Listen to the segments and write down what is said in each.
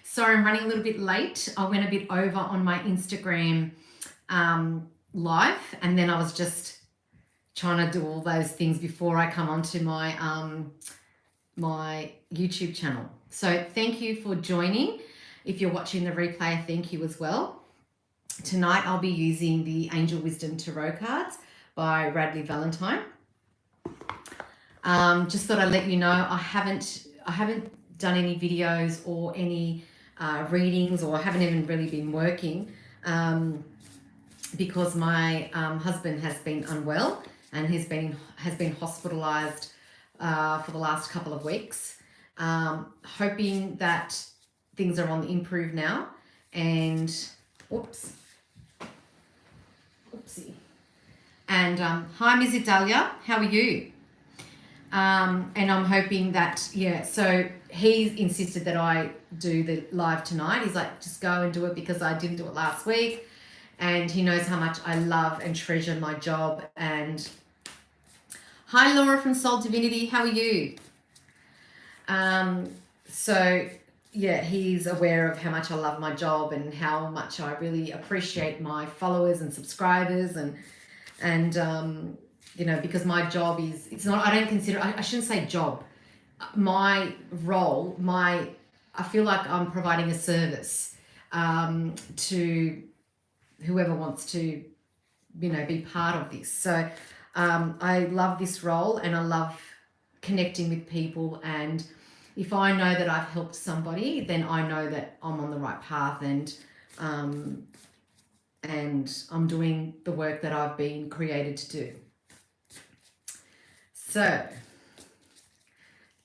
Sorry, I'm running a little bit late. I went a bit over on my Instagram live, and then I was just trying to do all those things before I come onto my my YouTube channel. So thank you for joining. If you're watching the replay, thank you as well. Tonight I'll be using the Angel Wisdom Tarot cards by Radley Valentine. Just thought I'd let you know I haven't done any videos or any readings, or I haven't even really been working because my husband has been unwell and has been hospitalized for the last couple of weeks. Hoping that things are on the improve now. And oopsie. And hi, Ms. Idalia, how are you? And I'm hoping that, yeah, so he insisted that I do the live tonight. He's like, just go and do it because I didn't do it last week. And he knows how much I love and treasure my job. And hi, Laura from Soul Divinity, how are you? So, yeah, he's aware of how much I love my job and how much I really appreciate my followers and subscribers and you know, because my job is, it's not, I don't consider, I shouldn't say job. My role, I feel like I'm providing a service to whoever wants to, you know, be part of this. So I love this role and I love connecting with people. And if I know that I've helped somebody, then I know that I'm on the right path and I'm doing the work that I've been created to do. So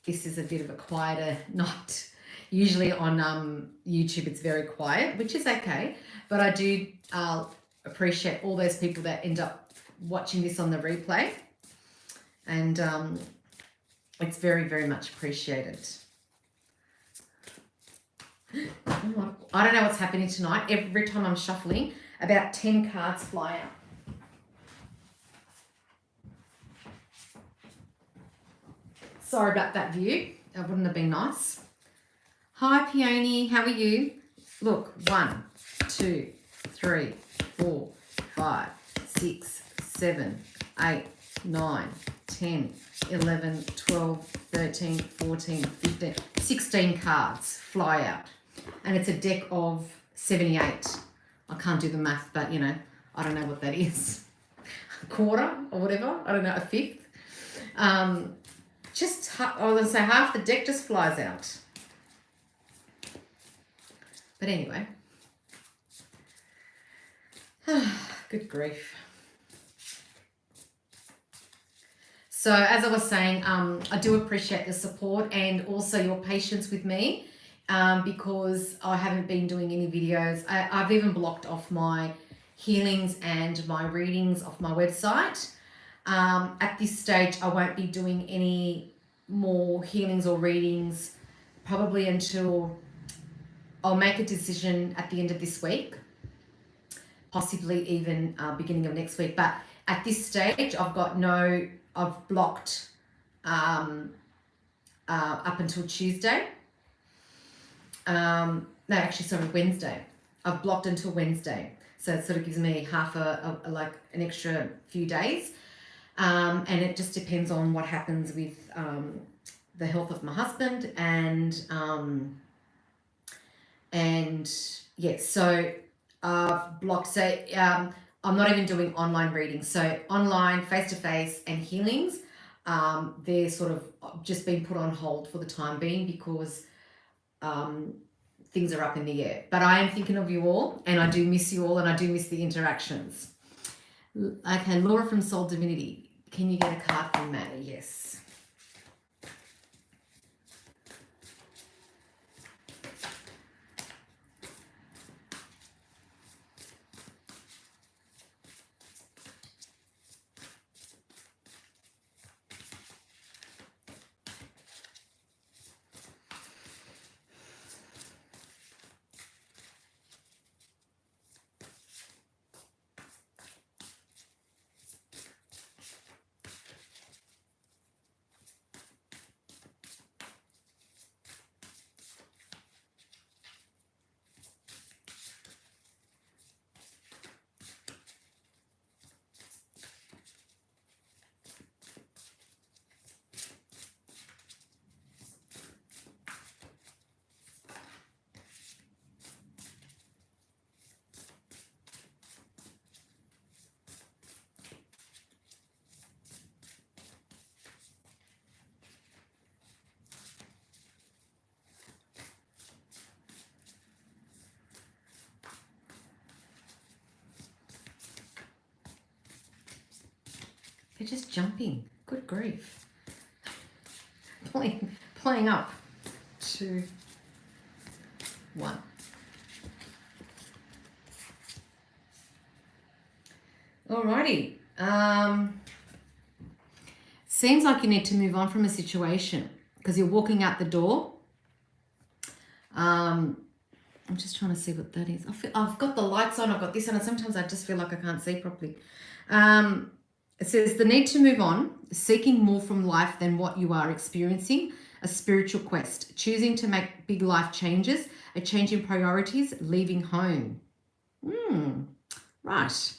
this is a bit of a quieter night. Usually on YouTube it's very quiet, which is okay, but I do appreciate all those people that end up watching this on the replay, and it's very, very much appreciated. I don't know what's happening tonight. Every time I'm shuffling, about 10 cards fly out. Sorry about that view. That wouldn't have been nice. Hi, Peony. How are you? Look, 1, 2, 3, 4, 5, 6, 7, 8, 9, 10, 11, 12, 13, 14, 15, 16 cards fly out. And it's a deck of 78. I can't do the math, but, you know, I don't know what that is. A quarter or whatever. I don't know, a fifth. I was going to say half the deck just flies out. But anyway. Good grief. So as I was saying, I do appreciate the support and also your patience with me because I haven't been doing any videos. I've even blocked off my healings and my readings off my website. At this stage, I won't be doing any more healings or readings probably until I'll make a decision at the end of this week, possibly even beginning of next week. But at this stage, I've blocked up until Tuesday. Wednesday. I've blocked until Wednesday. So it sort of gives me an extra few days. And it just depends on what happens with the health of my husband and yes, so I've blocked. So I'm not even doing online readings. So online, face-to-face and healings, they're sort of just being put on hold for the time being because things are up in the air. But I am thinking of you all, and I do miss you all, and I do miss the interactions. Okay, Laura from Soul Divinity. Can you get a card from Maddie? Yes. They're just jumping. Good grief. Playing up. 2, 1. Alrighty. Seems like you need to move on from a situation because you're walking out the door. I'm just trying to see what that is. I've got the lights on, I've got this on, and sometimes I just feel like I can't see properly. It says the need to move on, seeking more from life than what you are experiencing, a spiritual quest, choosing to make big life changes, a change in priorities, leaving home. Right.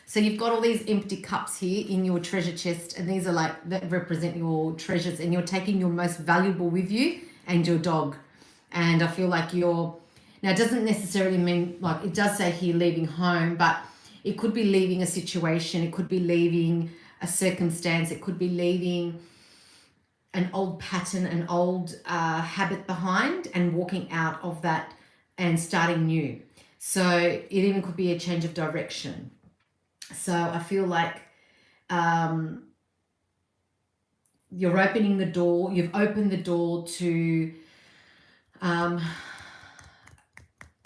So you've got all these empty cups here in your treasure chest, and these are like, that represent your treasures, and you're taking your most valuable with you and your dog. And I feel like now it doesn't necessarily mean, like it does say here leaving home, but it could be leaving a situation, it could be leaving a circumstance, it could be leaving an old pattern, an old habit behind, and walking out of that and starting new. So it even could be a change of direction. So I feel like you're opening the door, you've opened the door to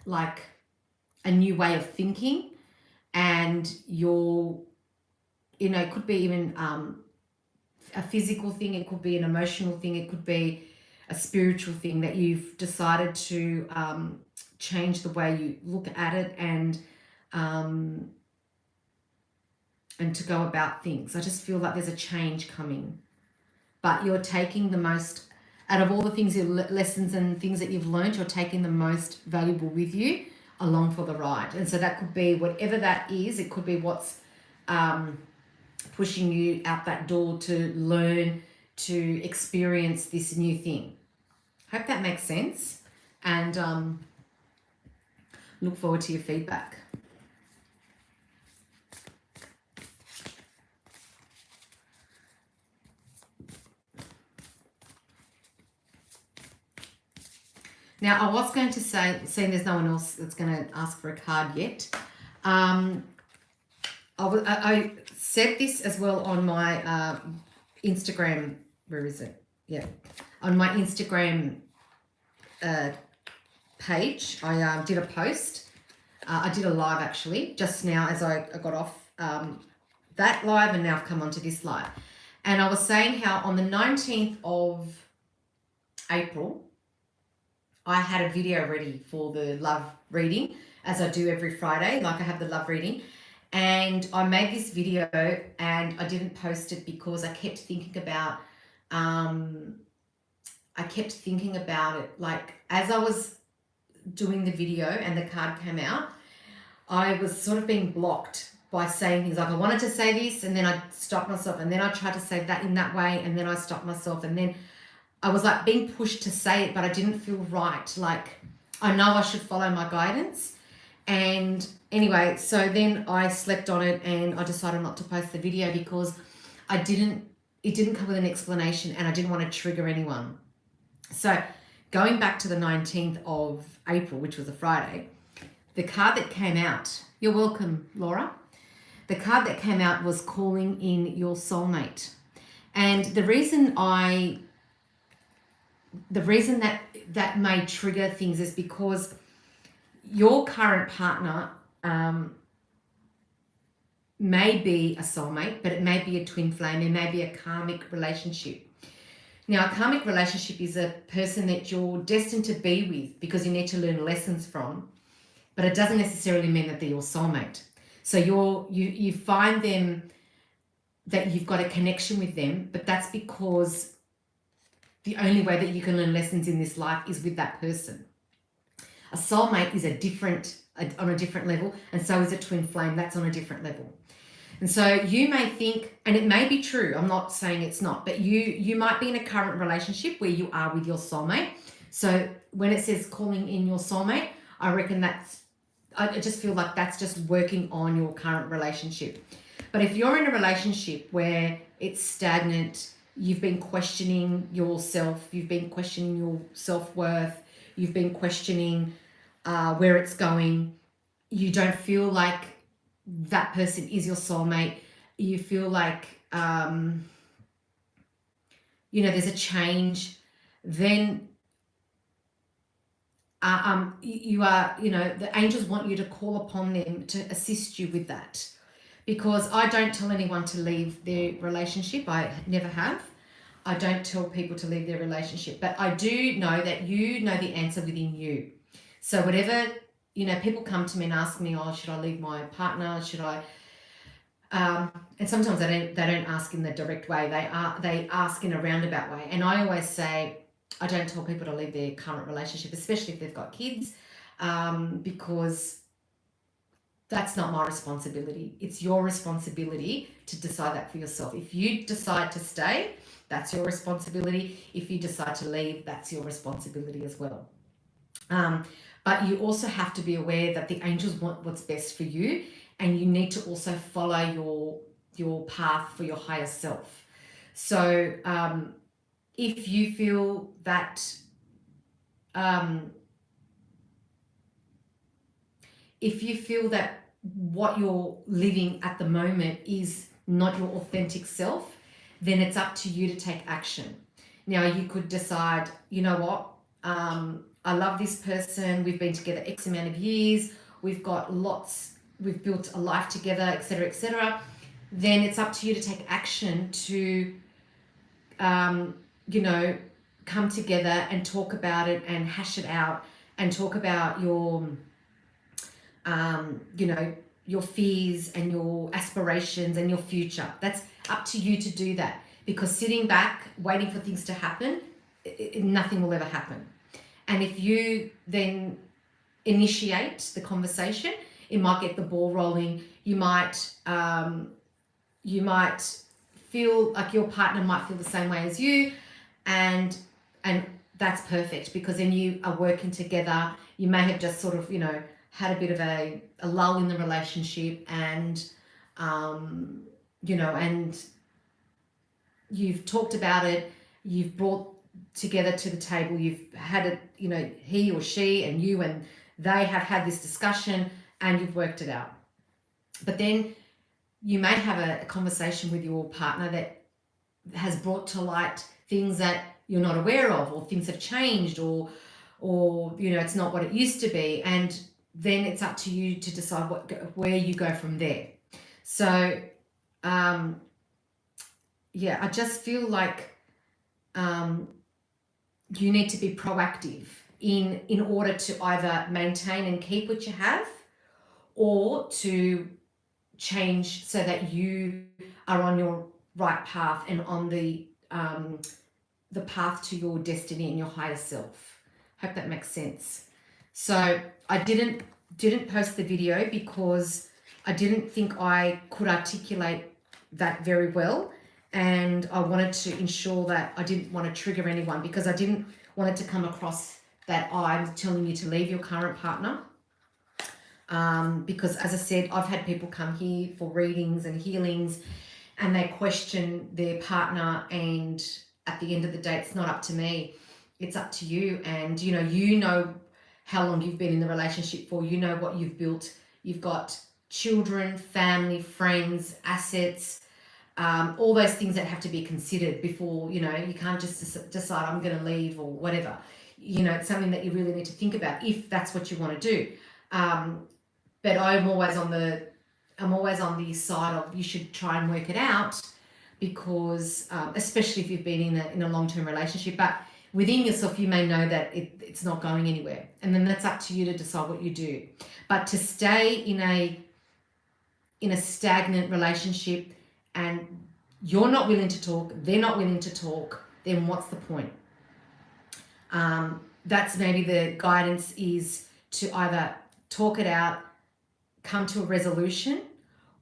like a new way of thinking, and it could be even a physical thing, it could be an emotional thing, it could be a spiritual thing that you've decided to change the way you look at it and to go about things. I just feel like there's a change coming, but you're taking the most out of all the things, lessons and things that you've learned, you're taking the most valuable with you along for the ride. And so that could be whatever that is. It could be what's pushing you out that door to learn, to experience this new thing. Hope that makes sense, and look forward to your feedback. Now, I was going to say, seeing there's no one else that's going to ask for a card yet, I said this as well on my Instagram. Where is it? Yeah, on my Instagram page, I did a post. I did a live actually just now as I got off that live, and now I've come onto this live. And I was saying how on the 19th of April, I had a video ready for the love reading, as I do every Friday, like I have the love reading. And I made this video and I didn't post it because I kept thinking about it, like as I was doing the video and the card came out, I was sort of being blocked by saying things like I wanted to say this, and then I stopped myself, and then I tried to say that in that way, and then I stopped myself, and then I was like being pushed to say it, but I didn't feel right. Like I know I should follow my guidance. And anyway, so then I slept on it and I decided not to post the video because it didn't come with an explanation, and I didn't want to trigger anyone. So going back to the 19th of April, which was a Friday, the card that came out, you're welcome, Laura. The card that came out was calling in your soulmate. And the reason that may trigger things is because your current partner may be a soulmate, but it may be a twin flame, it may be a karmic relationship. Now, a karmic relationship is a person that you're destined to be with because you need to learn lessons from, but it doesn't necessarily mean that they're your soulmate. So you find them, that you've got a connection with them, but that's because the only way that you can learn lessons in this life is with that person. A soulmate is on a different level, and so is a twin flame. That's on a different level. And so you may think, and it may be true, I'm not saying it's not, but you might be in a current relationship where you are with your soulmate. So when it says calling in your soulmate, I reckon I just feel like that's just working on your current relationship. But if you're in a relationship where it's stagnant, you've been questioning yourself, you've been questioning your self-worth, you've been questioning where it's going, you don't feel like that person is your soulmate, you feel like, there's a change, then you are, the angels want you to call upon them to assist you with that. Because I don't tell anyone to leave their relationship. I never have. I don't tell people to leave their relationship, but I do know that you know the answer within you. So whatever, people come to me and ask me, oh, should I leave my partner? Should I? And sometimes they don't ask in the direct way. They ask in a roundabout way. And I always say, I don't tell people to leave their current relationship, especially if they've got kids, because that's not my responsibility. It's your responsibility to decide that for yourself. If you decide to stay, that's your responsibility. If you decide to leave, that's your responsibility as well. But you also have to be aware that the angels want what's best for you, and you need to also follow your path for your higher self. So if you feel that what you're living at the moment is not your authentic self, then it's up to you to take action. Now, you could decide, you know what, I love this person, we've been together X amount of years, we've built a life together, etc., etc. Then it's up to you to take action to, come together and talk about it and hash it out and talk about your your fears and your aspirations and your future. That's up to you to do that, because sitting back waiting for things to happen, nothing will ever happen. And if you then initiate the conversation, it might get the ball rolling. You might feel like your partner might feel the same way as you, and that's perfect, because then you are working together. You may have just sort of had a bit of a lull in the relationship, and and you've talked about it, you've brought together to the table, you've had it, he or she and you and they have had this discussion and you've worked it out. But then you may have a conversation with your partner that has brought to light things that you're not aware of, or things have changed, or it's not what it used to be, and then it's up to you to decide where you go from there. So I just feel like you need to be proactive in order to either maintain and keep what you have, or to change so that you are on your right path and on the path to your destiny and your higher self. Hope that makes sense. So I didn't post the video because I didn't think I could articulate that very well, and I wanted to ensure that I didn't want to trigger anyone, because I didn't want it to come across that I'm telling you to leave your current partner. Because as I said, I've had people come here for readings and healings and they question their partner, and at the end of the day, it's not up to me, it's up to you. And you know how long you've been in the relationship for, you know what you've built, you've got children, family, friends, assets, all those things that have to be considered before, you can't just decide I'm going to leave or whatever. It's something that you really need to think about if that's what you want to do. But I'm always on the side of you should try and work it out, because especially if you've been in a long-term relationship, but within yourself you may know that it's not going anywhere, and then that's up to you to decide what you do. But to stay in a stagnant relationship and you're not willing to talk, they're not willing to talk, then what's the point? That's maybe the guidance, is to either talk it out, come to a resolution,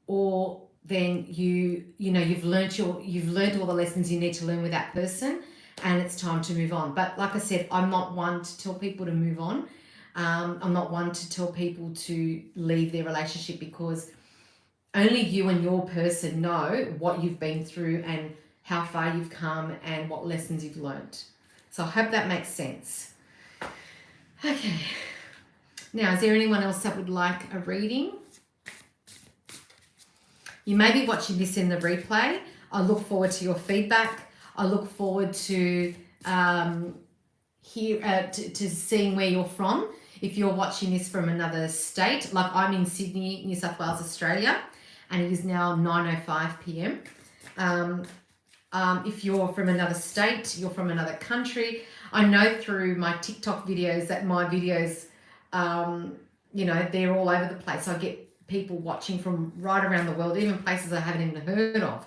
or then you've learned all the lessons you need to learn with that person, and it's time to move on. But like I said, I'm not one to tell people to move on. I'm not one to tell people to leave their relationship, because only you and your person know what you've been through and how far you've come and what lessons you've learned. So I hope that makes sense. Okay. Now, is there anyone else that would like a reading? You may be watching this in the replay. I look forward to your feedback. I look forward to to seeing where you're from. If you're watching this from another state, like I'm in Sydney, New South Wales, Australia, and it is now 9:05 p.m. If you're from another state, you're from another country, I know through my TikTok videos that my videos, you know, they're all over the place. I get people watching from right around the world, even places I haven't even heard of,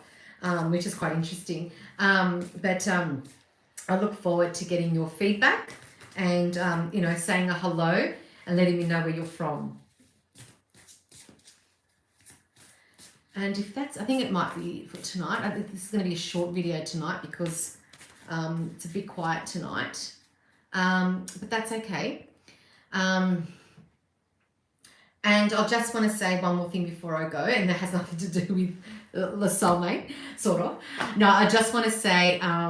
which is quite interesting. But I look forward to getting your feedback and, you know, saying a hello and letting me know where you're from. And if that's, I think it might be for tonight. I think this is going to be a short video tonight because it's a bit quiet tonight. But that's okay. And I just want to say one more thing before I go, and that has nothing to do with the soulmate, sort of. No, I just want to say I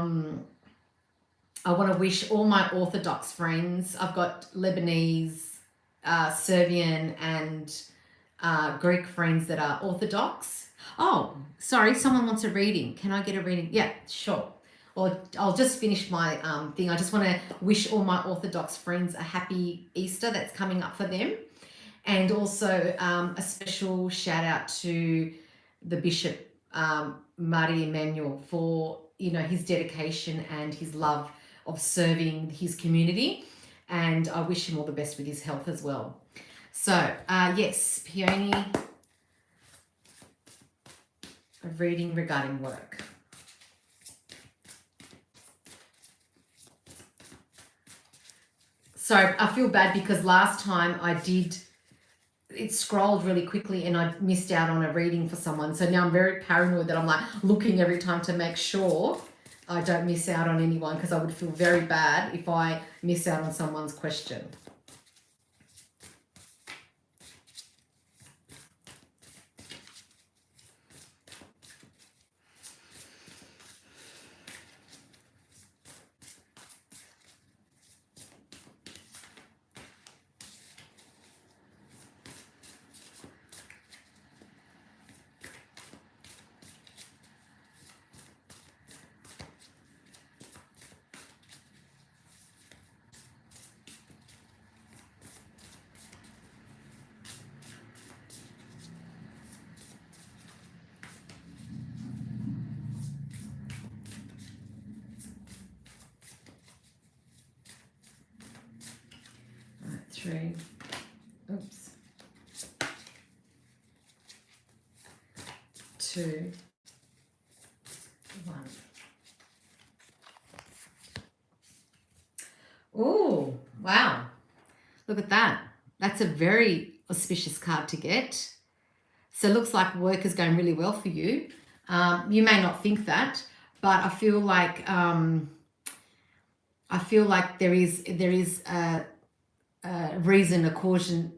want to wish all my Orthodox friends, I've got Lebanese, Serbian, and Greek friends that are Orthodox. Oh, sorry, someone wants a reading. Can I get a reading? Yeah, sure. Or I'll just finish my thing. I just want to wish all my Orthodox friends a happy Easter that's coming up for them. And also a special shout out to the Bishop, Mari Emmanuel, for, you know, his dedication and his love of serving his community. And I wish him all the best with his health as well. So, yes, Peony, a reading regarding work. So I feel bad because last time it scrolled really quickly and I missed out on a reading for someone. So now I'm very paranoid that I'm like looking every time to make sure I don't miss out on anyone, because I would feel very bad if I miss out on someone's question. Three. Oops. 2, 1. Oh, wow. Look at that. That's a very auspicious card to get. So it looks like work is going really well for you. You may not think that, but I feel like there is a reason, a caution.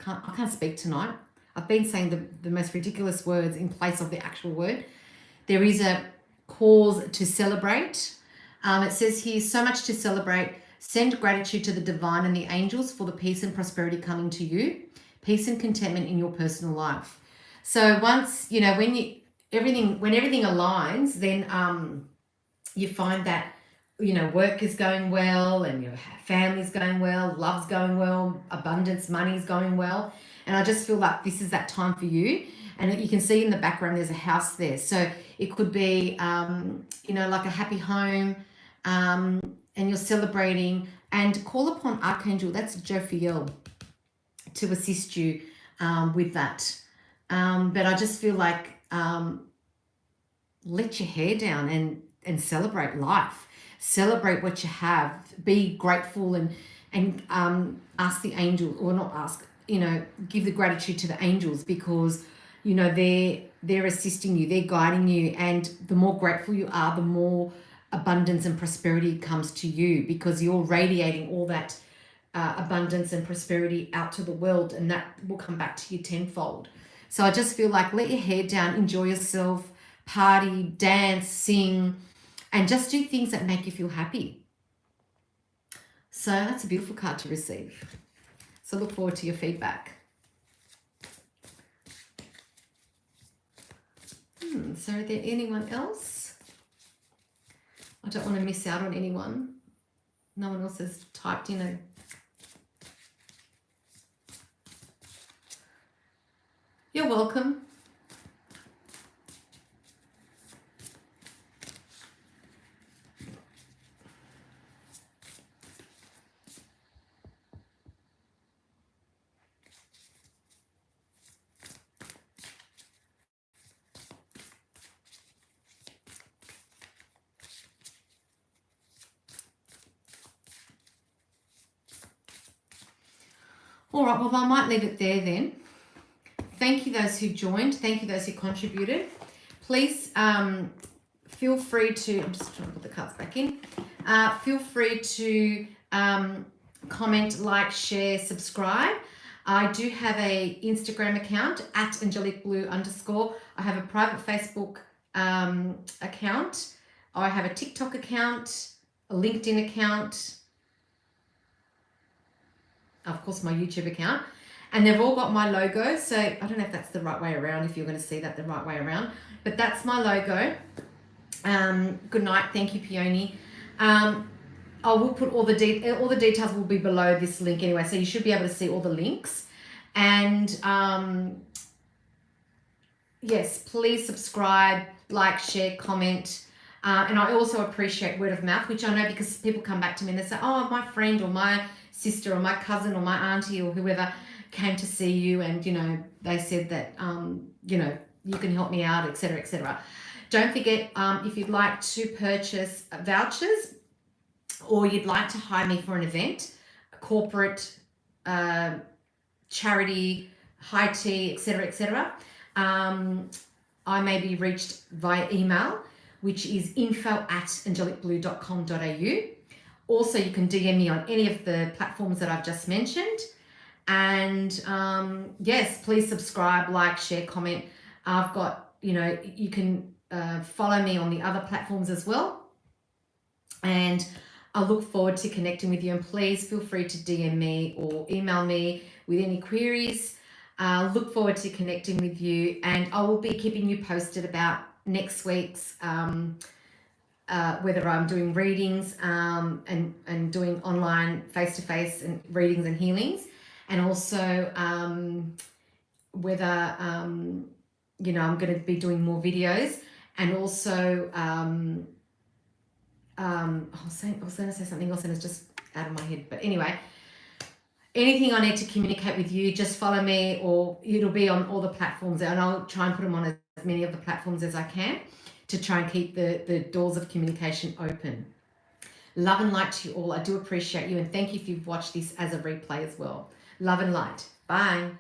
I can't speak tonight. I've been saying the most ridiculous words in place of the actual word. There is a cause to celebrate. It says here, so much to celebrate. Send gratitude to the divine and the angels for the peace and prosperity coming to you. Peace and contentment in your personal life. So once, you know, when everything aligns, then you find that, you know, work is going well and your family's going well, love's going well, abundance, money's going well. And I just feel like this is that time for you. And you can see in the background, there's a house there. So it could be, you know, like a happy home, and you're celebrating, and call upon Archangel, that's Jophiel, to assist you with that. But I just feel like let your hair down and celebrate life. Celebrate what you have. Be grateful and ask the angels, or not ask, you know, give the gratitude to the angels, because, you know, they're assisting you, they're guiding you, and the more grateful you are, the more abundance and prosperity comes to you, because you're radiating all that abundance and prosperity out to the world, and that will come back to you tenfold. So I just feel like let your hair down, enjoy yourself, party, dance, sing, and just do things that make you feel happy. So that's a beautiful card to receive. So look forward to your feedback. So is there anyone else? I don't want to miss out on anyone. No one else has typed in a... You're welcome. All right, well, I might leave it there then. Thank you those who joined. Thank you those who contributed. Please feel free to, I'm just trying to put the cards back in. Feel free to comment, like, share, subscribe. I do have a Instagram account at @AngelicBlue_. I have a private Facebook account. I have a TikTok account, a LinkedIn account, of course my YouTube account, and they've all got my logo. So I don't know if that's the right way around, if you're going to see that the right way around, but that's my logo. Good night. Thank you, Peony. I will put all the details will be below this link anyway, so you should be able to see all the links. And yes, please subscribe, like, share, comment. And I also appreciate word of mouth, which I know because people come back to me and they say, oh, my friend or my sister or my cousin or my auntie or whoever came to see you, and you know, they said that you know, you can help me out, etc., etc. Don't forget, if you'd like to purchase vouchers or you'd like to hire me for an event, a corporate, charity, high tea, etc., etc., I may be reached via email, which is info@angelicblue.com.au. Also, you can DM me on any of the platforms that I've just mentioned. And yes, please subscribe, like, share, comment. I've got, you know, you can follow me on the other platforms as well. And I look forward to connecting with you. And please feel free to DM me or email me with any queries. Look forward to connecting with you. And I will be keeping you posted about next week's whether I'm doing readings and doing online face-to-face and readings and healings, and also whether you know, I'm going to be doing more videos, and also I was going to say something else and it's just out of my head, but anyway, anything I need to communicate with you, just follow me, or it'll be on all the platforms, and I'll try and put them on as many of the platforms as I can, to try and keep the doors of communication open. Love and light to you all. I do appreciate you, and thank you if you've watched this as a replay as well. Love and light. Bye.